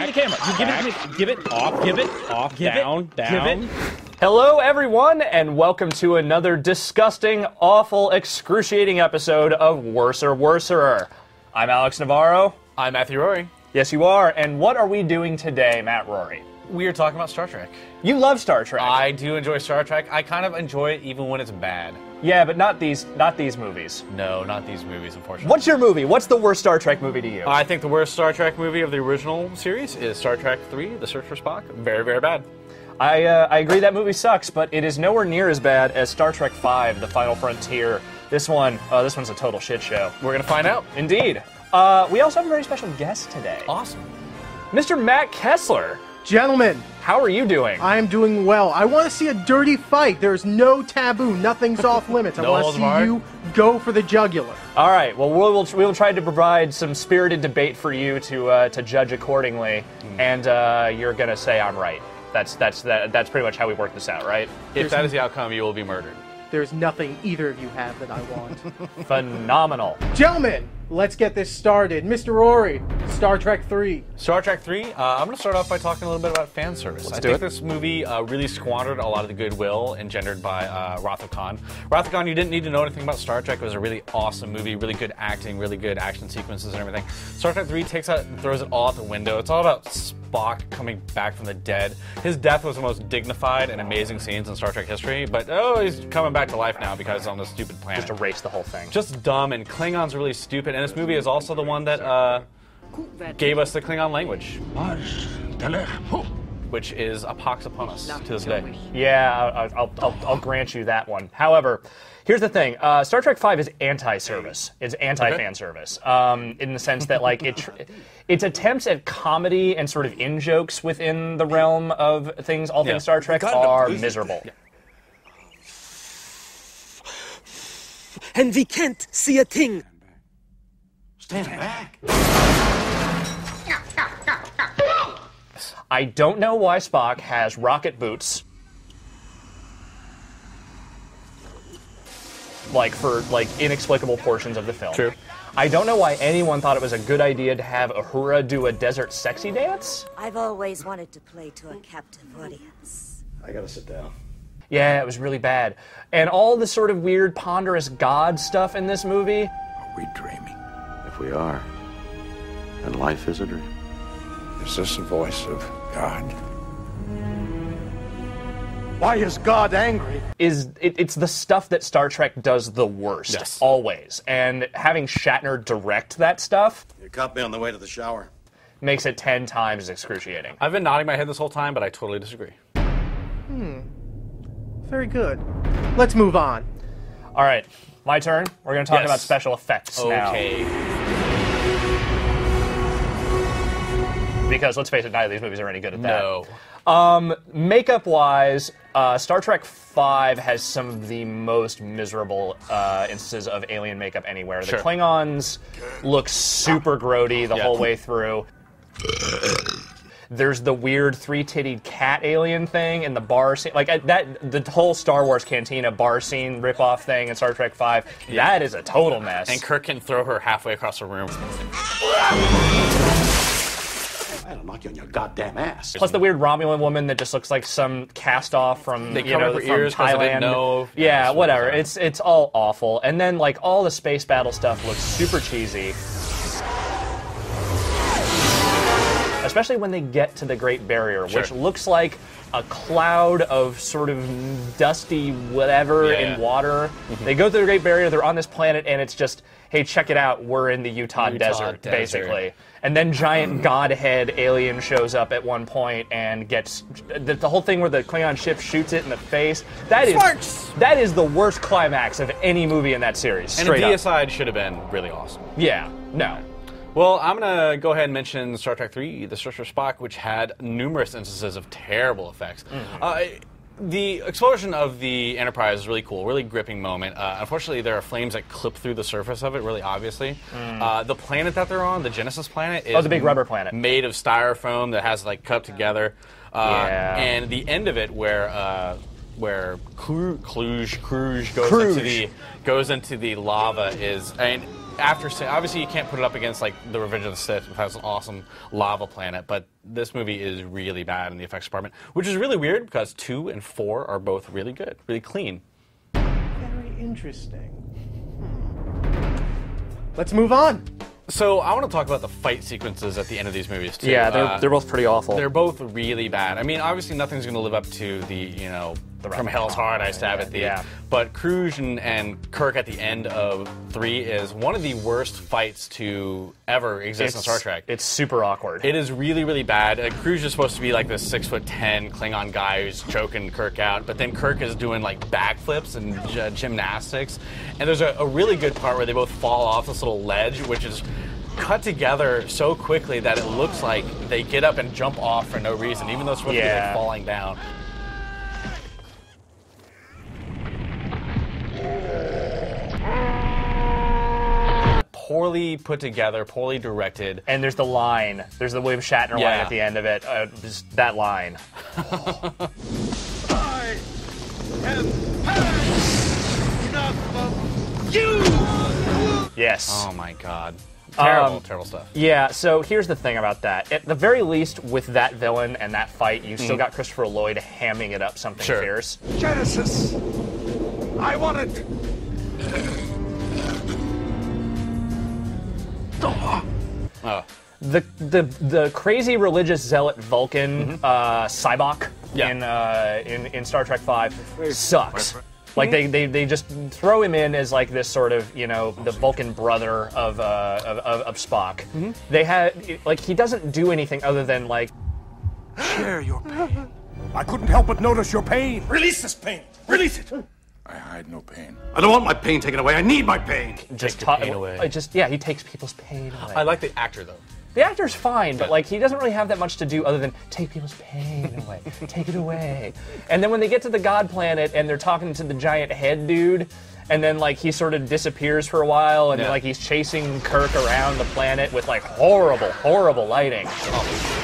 the camera. Give it to me. Give it off. Give it off. Down. Down. Give it. Hello, everyone, and welcome to another disgusting, awful, excruciating episode of Worserer. I'm Alex Navarro. I'm Matthew Rory. Yes, you are. And what are we doing today, Matt Rory? We are talking about Star Trek. You love Star Trek. I do enjoy Star Trek. I kind of enjoy it even when it's bad. Yeah, but not these movies. No, not these movies, unfortunately. What's your movie? What's the worst Star Trek movie to you? I think the worst Star Trek movie of the original series is Star Trek 3, The Search for Spock. Very, very bad. I agree that movie sucks, but it is nowhere near as bad as Star Trek 5, The Final Frontier. This one's a total shit show. We're going to find out. Indeed. We also have a very special guest today. Awesome. Mr. Matt Kessler. Gentlemen, how are you doing? I am doing well. I want to see a dirty fight. There's no taboo. Nothing's off limits. I want to see you go for the jugular. All right. Well, we'll try to provide some spirited debate for you to judge accordingly, and you're gonna say I'm right. That's pretty much how we work this out, right? If that is the outcome, you will be murdered. There's nothing either of you have that I want. Phenomenal. Gentlemen, let's get this started. Mr. Rory, Star Trek 3. Star Trek 3, I'm going to start off by talking a little bit about fan service. I think this movie really squandered a lot of the goodwill engendered by Wrath of Khan. Wrath of Khan, you didn't need to know anything about Star Trek. It was a really awesome movie, really good acting, really good action sequences and everything. Star Trek 3 takes that and throws it all out the window. It's all about Spock coming back from the dead. His death was the most dignified and amazing scenes in Star Trek history, but he's coming back to life now because he's on this stupid planet. Just erase the whole thing. Just dumb, and Klingons are really stupid, and this movie is also the one that gave us the Klingon language, which is a pox upon us to this day. Yeah, I'll grant you that one. However, here's the thing: Star Trek V is anti-service. It's anti-fan service, in the sense that like its attempts at comedy and sort of in-jokes within the realm of things, all things Star Trek, are miserable. Yeah. And we can't see a thing. Stand back. I don't know why Spock has rocket boots. For inexplicable portions of the film. True. I don't know why anyone thought it was a good idea to have Uhura do a desert sexy dance. I've always wanted to play to a captive audience. I gotta sit down. Yeah, it was really bad. And all the sort of weird, ponderous God stuff in this movie. Are we dreaming? If we are, then life is a dream. Is this the voice of God? Why is God angry? It's the stuff that Star Trek does the worst, always. And having Shatner direct that stuff... You caught me on the way to the shower. ...makes it 10 times as excruciating. I've been nodding my head this whole time, but I totally disagree. Very good. Let's move on. All right, my turn. We're going to talk about special effects now. Okay. Because, let's face it, neither of these movies are any good at that. No. Makeup-wise, Star Trek V has some of the most miserable instances of alien makeup anywhere. The Klingons look super grody the whole way through. There's the weird three-tittied cat alien thing in the bar scene. The whole Star Wars Cantina bar scene ripoff thing in Star Trek V, that is a total mess. And Kirk can throw her halfway across the room. I'll knock you on your goddamn ass. Plus the weird Romulan woman that just looks like some cast-off from, they cover her ears from Thailand. They didn't know. Yeah, whatever. It's all awful. And then all the space battle stuff looks super cheesy. Especially when they get to the Great Barrier, which looks like a cloud of sort of dusty whatever in water. They go through the Great Barrier, they're on this planet, and it's just, hey, check it out, we're in the Utah desert, basically. And then giant godhead alien shows up at one point and gets... The whole thing where the Klingon ship shoots it in the face, that is the worst climax of any movie in that series, And straight the up. deicide should have been really awesome. Yeah, no. Well, I'm going to go ahead and mention Star Trek 3, The Search for Spock, which had numerous instances of terrible effects. The explosion of the Enterprise is really cool, really gripping moment. Unfortunately, there are flames that clip through the surface of it really obviously. The planet that they're on, the Genesis planet, is the big rubber planet. Made of styrofoam that has cut together. And the end of it where where Cluj goes into the lava is, and after obviously you can't put it up against like the Revenge of the Sith, which has an awesome lava planet, but this movie is really bad in the effects department, which is really weird because 2 and 4 are both really good, really clean. Very interesting. Let's move on. So I want to talk about the fight sequences at the end of these movies too. Yeah, they're both pretty awful. They're both really bad. I mean, obviously nothing's going to live up to the From Hell's Heart I Stab at Thee. Yeah. But Cruise and Kirk at the end of 3 is one of the worst fights to ever exist in Star Trek. It's super awkward. It is really, really bad. Cruise is supposed to be like this 6'10" Klingon guy who's choking Kirk out, but then Kirk is doing like backflips and gymnastics. And there's a really good part where they both fall off this little ledge, which is cut together so quickly that it looks like they get up and jump off for no reason, even though it's supposed to be like falling down. Poorly put together, poorly directed. And there's the line. There's the William Shatner line at the end of it. Just that line. I have had enough of you! Yes. Oh my god. Terrible, terrible stuff. Yeah, so here's the thing about that. At the very least, with that villain and that fight, you still got Christopher Lloyd hamming it up something fierce. Genesis! I want it! The crazy religious zealot Vulcan Cybok in Star Trek V sucks. Like they just throw him in as like this sort of the Vulcan brother of Spock. They had like he doesn't do anything other than like share your pain. I couldn't help but notice your pain. Release this pain. Release it. I hide no pain. I don't want my pain taken away. I need my pain. Just pain away. He takes people's pain away. I like the actor though. The actor's fine, but like he doesn't really have that much to do other than take people's pain away, take it away. And then when they get to the God Planet and they're talking to the giant head dude, and then like he sort of disappears for a while, and like he's chasing Kirk around the planet with like horrible lighting.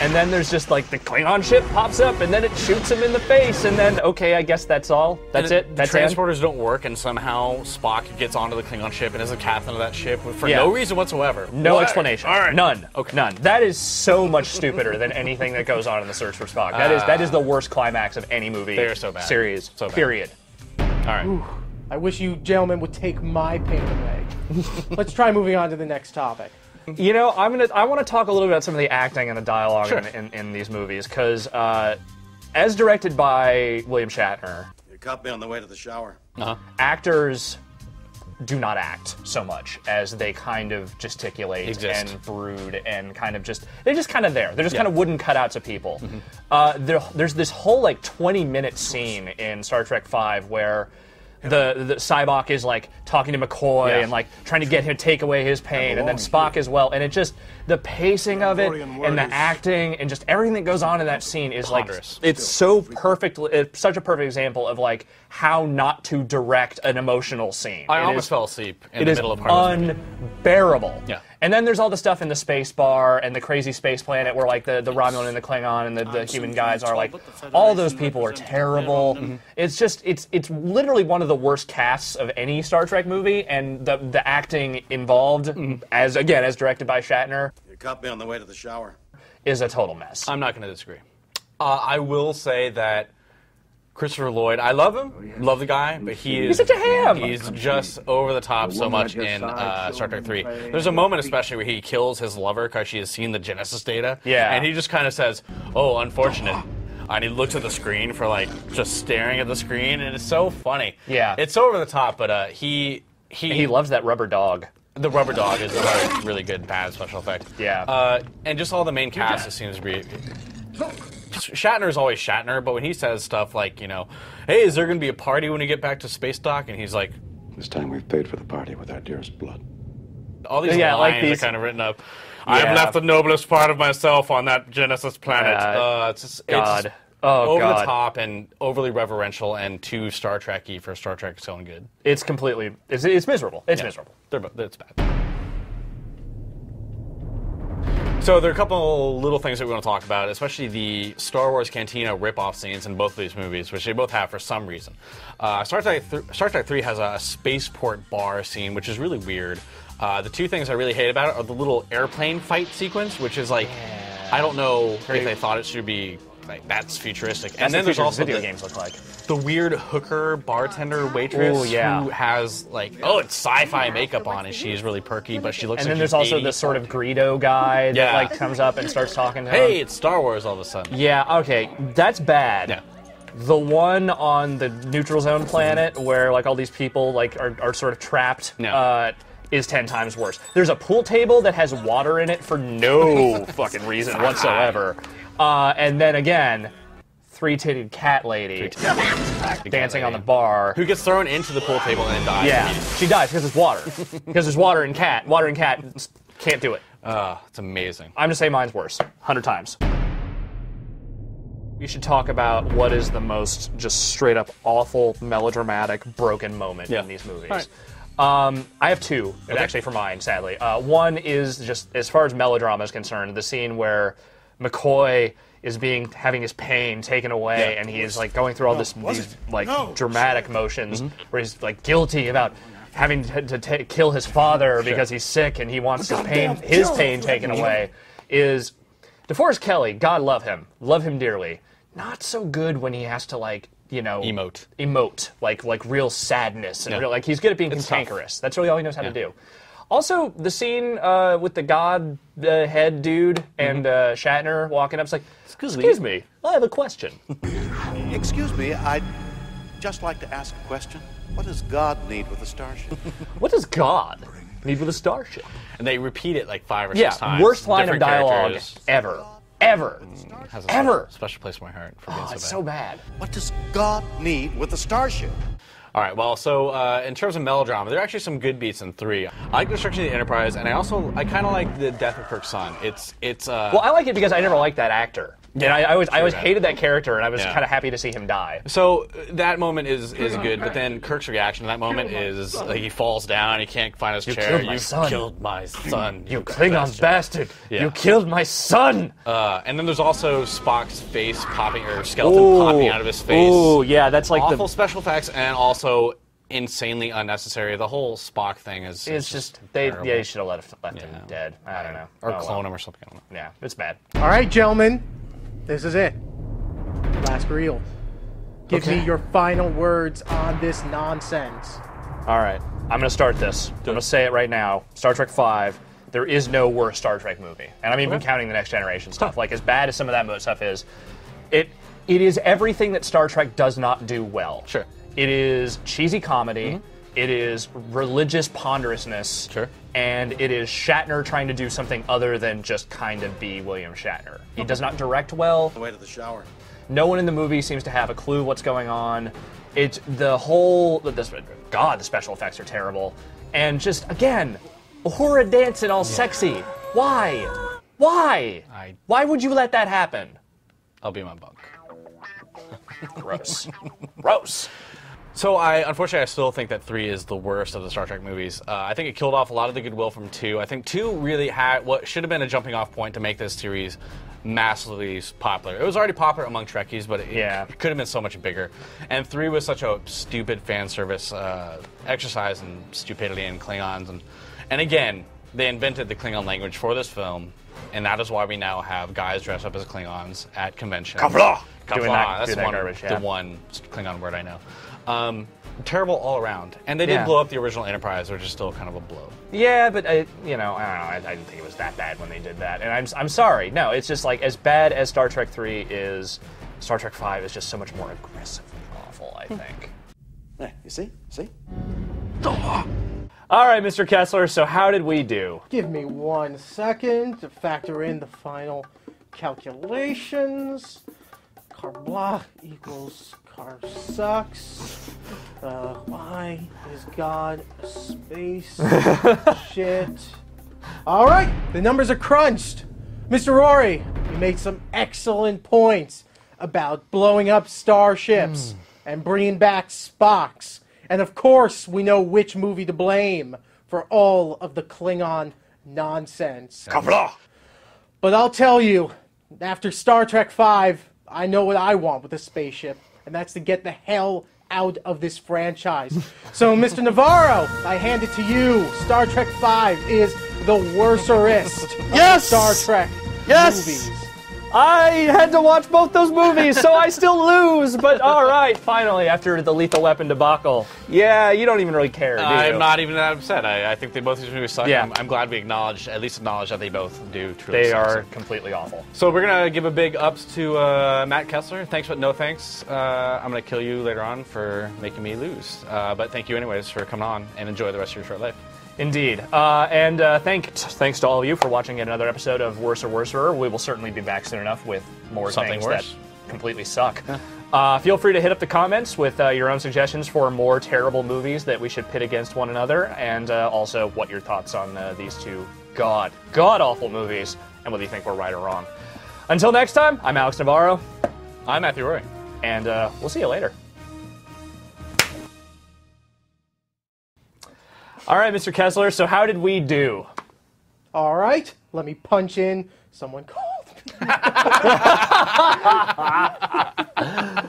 And then there's just like the Klingon ship pops up, and then it shoots him in the face, and then okay, I guess that's all. That's it. That's transporters don't work, and somehow Spock gets onto the Klingon ship and is the captain of that ship for no reason whatsoever. No explanation. All right. None. Okay. None. That is so much stupider than anything that goes on in the search for Spock. That is the worst climax of any movie. They're so bad. Series. So bad. Period. All right. Ooh, I wish you gentlemen would take my pain away. Let's try moving on to the next topic. I want to talk a little bit about some of the acting and the dialogue in these movies, because as directed by William Shatner, You caught me on the way to the shower. actors do not act so much as they kind of gesticulate and brood and kind of they're just kind of there. They're just kind of wooden cutouts of people. There's this whole like 20-minute scene in Star Trek V where the Cybok is like talking to McCoy and like trying to get him to take away his pain, and then Spock as well. And it just the pacing of it and the acting and just everything that goes on in that scene is ponderous. Like it's so perfect. It's such a perfect example of like how not to direct an emotional scene. I almost fell asleep in the middle of part of this movie. Unbearable. Yeah. And then there's all the stuff in the space bar and the crazy space planet where like the Romulan and the Klingon and the human guys are like, all those people are terrible. It's just, it's literally one of the worst casts of any Star Trek movie, and the acting involved, as directed by Shatner, You caught me on the way to the shower. is a total mess. I'm not going to disagree. I will say that Christopher Lloyd, I love him, love the guy, but he's such a ham. He's just over the top so much in Star Trek 3. There's a moment especially where he kills his lover because she has seen the Genesis data. Yeah. And he just kind of says, "Oh, unfortunate." And he looks at the screen for like just staring at the screen, and it's so funny. Yeah. It's over the top, but he loves that rubber dog. The rubber dog is a really good, bad special effect. Yeah. And just all the main cast, it seems to be. Shatner is always Shatner, but when he says stuff like, hey, is there going to be a party when we get back to space dock? And he's like, This time we've paid for the party with our dearest blood. all these lines like these- are kind of written up. I've left the noblest part of myself on that Genesis planet. It's God. over the top and overly reverential and too Star Trek-y for Star Trek's own good. It's completely, it's miserable. It's miserable. It's bad. So there are a couple little things that we want to talk about, especially the Star Wars Cantina rip-off scenes in both of these movies, which they both have for some reason. Star Trek 3 has a spaceport bar scene, which is really weird. The two things I really hate about it are the little airplane fight sequence, which is like, I don't know if they thought it should be like that's futuristic. That's and then there's also video games look like. The weird hooker bartender waitress who has like it's sci-fi makeup on and she's really perky, but she looks. And like then there's also this sort of Greedo guy that like comes up and starts talking to him. Hey, it's Star Wars all of a sudden. Yeah, okay, that's bad. Yeah. The one on the neutral zone planet where like all these people like are sort of trapped. Is 10 times worse. There's a pool table that has water in it for no fucking reason whatsoever. And then again, three-titted cat lady dancing on the bar. Who gets thrown into the pool table and then dies. Yeah, she dies because it's water. Because there's water in cat. Water in cat can't do it. It's amazing. I'm gonna say mine's worse. 100 times. We should talk about what is the most just straight up awful, melodramatic, broken moment in these movies. I have two, actually, for mine, sadly. One is just, as far as melodrama is concerned, the scene where McCoy is having his pain taken away, and he is like going through all these dramatic motions, where he's like guilty about having to kill his father because he's sick and he wants his pain taken away. Is DeForest Kelley, God love him dearly. Not so good when he has to like. Emote, like real sadness, and real, like he's good at being cantankerous. That's really all he knows how to do. Also, the scene with the God head dude and Shatner walking up, it's like, excuse me, I have a question. Excuse me, I'd just like to ask a question. What does God need with a starship? What does God need with a starship? And they repeat it like 5 or 6 times. Worst line of dialogue ever. Ever. Has a special place in my heart for being so bad. It's so bad. What does God need with a starship? All right, well, so in terms of melodrama, there are actually some good beats in 3. I like the destruction of the Enterprise, and I kind of like the death of Kirk's son. Well, I like it because I never liked that actor. Yeah, and I always hated that character, and I was kind of happy to see him die. So that moment is good, but then Kirk's reaction to that moment is like he falls down, he can't find his chair. You killed my son. You Klingon bastard. You killed my son. And then there's also Spock's face popping, or skeleton popping out of his face. Oh, yeah, that's like awful special effects, and also insanely unnecessary. The whole Spock thing is just terrible. You should have left him dead. I don't know. Or clone him or something. I don't know. Yeah, it's bad. All right, gentlemen. This is it. Last reel. Give me your final words on this nonsense. All right. I'm going to start this. I'm going to say it right now. Star Trek V, there is no worse Star Trek movie. And I'm even counting the Next Generation stuff. Like, as bad as some of that stuff is, it is everything that Star Trek does not do well. Sure. It is cheesy comedy. It is religious ponderousness. Sure. And it is Shatner trying to do something other than just kind of be William Shatner. He does not direct well. The way to the shower. No one in the movie seems to have a clue what's going on. It's the whole... God, the special effects are terrible. And just, again, Uhura dancing all sexy. Why? Why? Why would you let that happen? I'll be in my bunk. Gross. Gross. So unfortunately, I still think that 3 is the worst of the Star Trek movies. I think it killed off a lot of the goodwill from 2. I think 2 really had what should have been a jumping off point to make this series massively popular. It was already popular among Trekkies, but it could have been so much bigger. And 3 was such a stupid fan service exercise in stupidity and Klingons. And again, they invented the Klingon language for this film, and that is why we now have guys dressed up as Klingons at conventions. Kavla! That's the one Klingon word I know. Terrible all around. And they did blow up the original Enterprise, which is still kind of a blow. Yeah, but, I don't know, I didn't think it was that bad when they did that. And I'm sorry. No, it's just like, as bad as Star Trek 3 is, Star Trek 5 is just so much more aggressively awful, I think. Hey, you see? See? All right, Mr. Kessler, so how did we do? Give me 1 second to factor in the final calculations. Car blah equals car sucks. Why is God a space shit? All right, the numbers are crunched. Mr. Rory, you made some excellent points about blowing up starships and bringing back Spocks. And of course, we know which movie to blame for all of the Klingon nonsense. Kavla! But I'll tell you, after Star Trek V, I know what I want with a spaceship, and that's to get the hell out of this franchise. So, Mr. Navarro, I hand it to you. Star Trek V is the worserest of Star Trek movies. I had to watch both those movies, so I still lose. But all right, finally, after the Lethal Weapon debacle. Yeah, you don't even really care, do you? I'm not even that upset. I think both these movies suck. Yeah. I'm glad we at least acknowledge that they both do truly They suck. are completely awful. So we're going to give a big ups to Matt Kessler. Thanks, but no thanks. I'm going to kill you later on for making me lose. But thank you anyways for coming on, and enjoy the rest of your short life. Indeed. Thanks to all of you for watching another episode of Worserer. We will certainly be back soon enough with more Something things worse. that completely suck. Feel free to hit up the comments with your own suggestions for more terrible movies that we should pit against one another, and also what your thoughts on these two god-awful movies, and whether you think we're right or wrong. Until next time, I'm Alex Navarro. I'm Matthew Roy. And we'll see you later. All right, Mr. Kessler, so how did we do? All right, let me punch in. Someone called me.